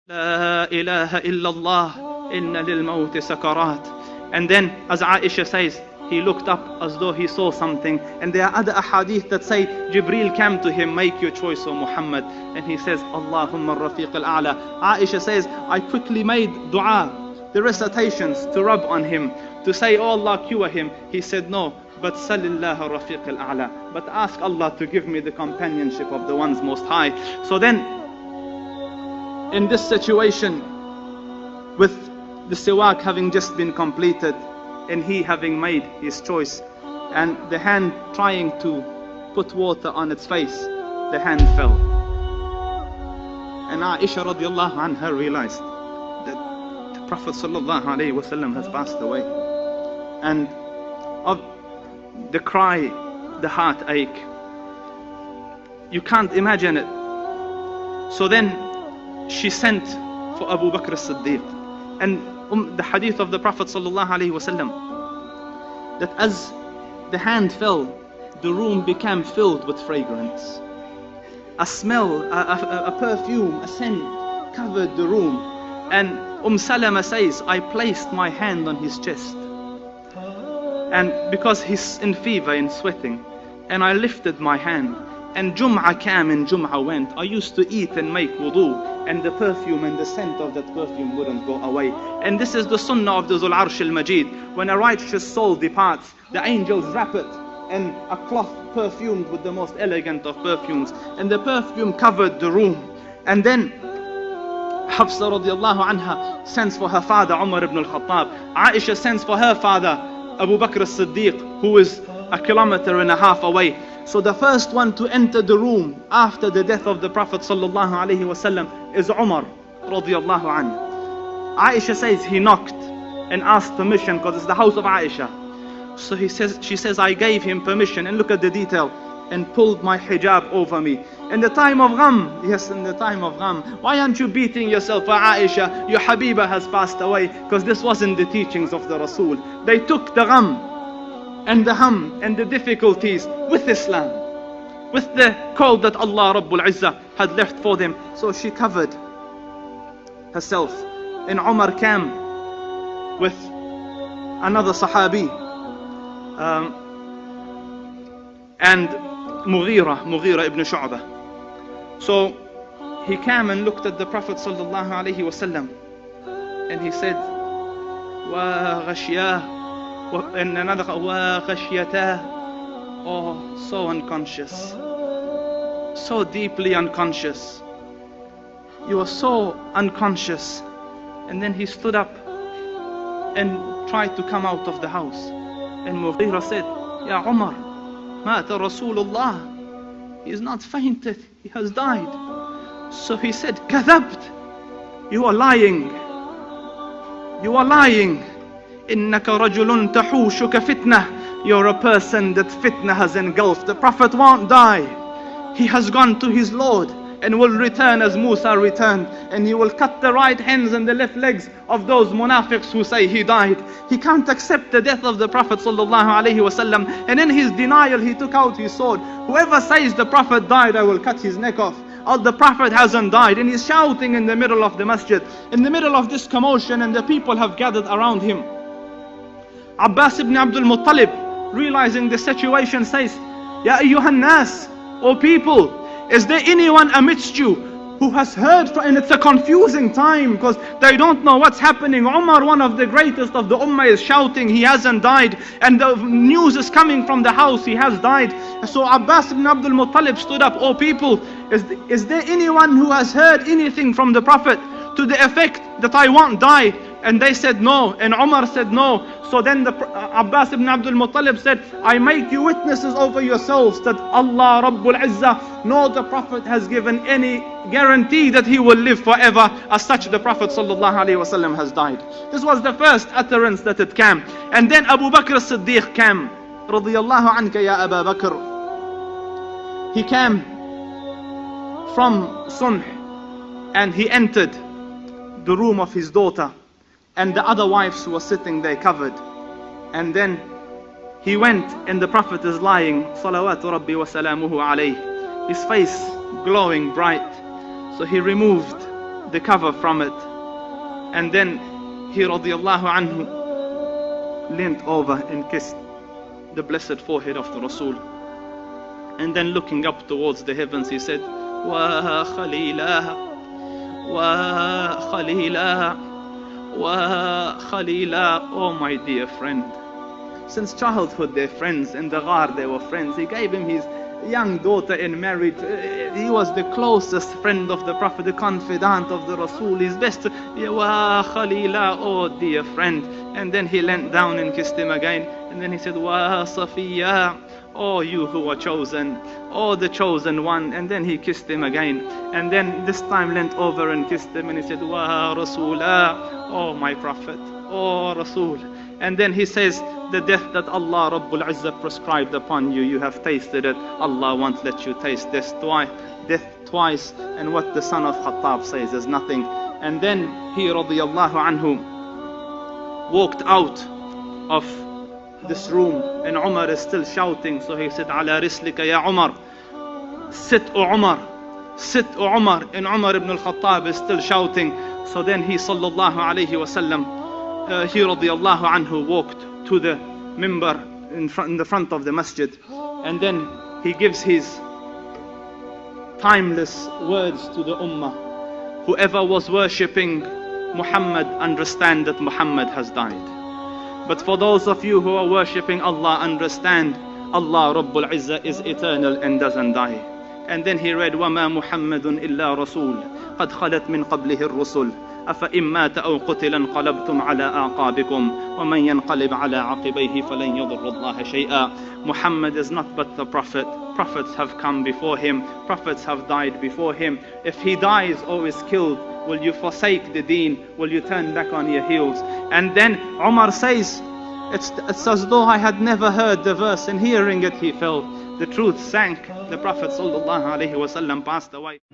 La ilaha illallah, inna lil mawti sakarat. And then, as Aisha says, he looked up as though he saw something. And there are other ahadith that say, Jibreel came to him, make your choice, O Muhammad. And he says, Allahumma rafiq al-a'la. Aisha says, I quickly made dua, the recitations to rub on him, to say, oh Allah, cure him. He said, no, but salillah rafiq al-a'la. But ask Allah to give me the companionship of the ones most high. So then, in this situation, with the siwak having just been completed, and he having made his choice, and the hand trying to put water on its face, the hand fell. And Aisha radiallahu anha realized that the Prophet sallallahu alaihi wasallam has passed away. And of the cry, the heartache, you can't imagine it. So then she sent for Abu Bakr as-Siddiq. And the hadith of the Prophet sallallahu alaihi wasallam, that as the hand fell, the room became filled with fragrance. A smell, a perfume, a scent covered the room. And Salama says, I placed my hand on his chest, and because he's in fever and sweating, and I lifted my hand, and Jum'ah came and Jum'ah went. I used to eat and make wudu, and the perfume and the scent of that perfume wouldn't go away. And this is the sunnah of the Zul Arsh al-Majid. When a righteous soul departs, the angels wrap it in a cloth perfumed with the most elegant of perfumes, and the perfume covered the room. And then Hafsa radiallahu anha sends for her father Umar ibn al-Khattab. Aisha sends for her father Abu Bakr as-Siddiq, who is 1.5 kilometers away. So the first one to enter the room after the death of the Prophet sallallahu alaihi wasallam is Umar radiallahu anhu. Aisha says he knocked and asked permission, because it's the house of Aisha. So she says, I gave him permission, and look at the detail, and pulled my hijab over me. In the time of gham, yes, in the time of gham. Why aren't you beating yourself for Aisha? Your Habiba has passed away, because this wasn't the teachings of the Rasul. They took the gham and the hum and the difficulties with Islam, with the call that Allah Rabbul Izzah had left for them. So she covered herself. And Umar came with another Sahabi, and Mughira ibn Shu'bah. So he came and looked at the Prophet sallallahu alaihi wasallam, and he said, wa ghashiyah, and another, wa ghashiyatah. Oh, so unconscious, so deeply unconscious. You are so unconscious. And then he stood up and tried to come out of the house. And Mughira said, Ya Umar, mata Rasulullah. He is not fainted, he has died. So he said, Kadhabt, you are lying. You are lying. Innaka rajulun tahushuka fitnah. You're a person that fitna has engulfed. The Prophet won't die. He has gone to his Lord and will return as Musa returned, and he will cut the right hands and the left legs of those munafiqs who say he died. He can't accept the death of the Prophet sallallahu alaihi wasallam, and in his denial he took out his sword. Whoever says the Prophet died, I will cut his neck off. Or the Prophet hasn't died. And he's shouting in the middle of the masjid, in the middle of this commotion, and the people have gathered around him. Abbas ibn Abdul Muttalib, realizing the situation, says, Ya ayyuhan nas, O people, is there anyone amidst you who has heard? And it's a confusing time, because they don't know what's happening. Umar, one of the greatest of the ummah, is shouting he hasn't died, and the news is coming from the house, he has died. So Abbas ibn Abdul Muttalib stood up, O people, is there anyone who has heard anything from the Prophet to the effect that I won't die? And they said no, and Umar said no. So then Abbas ibn Abdul Muttalib said, I make you witnesses over yourselves that Allah Rabbul Izzah, nor the Prophet has given any guarantee that he will live forever. As such, the Prophet sallallahu alaihi wasallam has died. This was the first utterance that it came. And then Abu Bakr as-Siddiq came, radiyallahu anka ya Abu Bakr. He came from Sunh, and he entered the room of his daughter, and the other wives who were sitting there covered. And then he went, and the Prophet is lying, salawatu rabbi wa salamuhu alayh, his face glowing bright. So he removed the cover from it. And then he radiallahu anhu leant over and kissed the blessed forehead of the Rasul. And then looking up towards the heavens, he said, Wa Khalilah, Wa Khalilah, Wa Khalilah. Oh my dear friend. Since childhood they're friends. In the ghar they were friends. He gave him his young daughter in marriage. He was the closest friend of the Prophet, the confidant of the Rasul, his best. Wa Khalilah, oh dear friend. And then he leant down and kissed him again. And then he said, Wa Safiya, oh you who are chosen, oh the chosen one. And then he kissed him again. And then this time leant over and kissed him. And he said, Wa Rasulah, oh my Prophet, oh Rasul. And then he says, the death that Allah Rabbul Izzah prescribed upon you, you have tasted it. Allah won't let you taste this death twice. And what the son of Khattab says is nothing. And then he radiallahu anhu walked out of this room, and Umar is still shouting. So he said, Ala rislika ya Umar, sit O Umar, sit O Umar. And Umar ibn al-Khattab is still shouting. So then he sallallahu alayhi wasallam, he radiallahu anhu walked to the mimbar in the front of the masjid, and then he gives his timeless words to the ummah. Whoever was worshipping Muhammad, understand that Muhammad has died. But for those of you who are worshipping Allah, understand Allah Rabbul Izzah is eternal and doesn't die. And then he read, وَمَا مُحَمَّدٌ إِلَّا رَسُولٌ قَدْ خَلَتْ مِنْ قَبْلِهِ الرُّسُلُ أَفَإِنْ مَاتَ أَوْ قُتِلَ انقَلَبْتُمْ عَلَىٰ أَعْقَابِكُمْ وَمَنْ يَنْقَلِبْ عَلَىٰ عَقِبَيْهِ فَلَنْ يَضُرَّ اللَّهَ شَيْئًا. Muhammad is not but the Prophet. Prophets have come before him. Prophets have died before him. If he dies or is killed, will you forsake the deen? Will you turn back on your heels? And then Umar says, it's as though I had never heard the verse, and hearing it he felt the truth sank. The Prophet ﷺ passed away.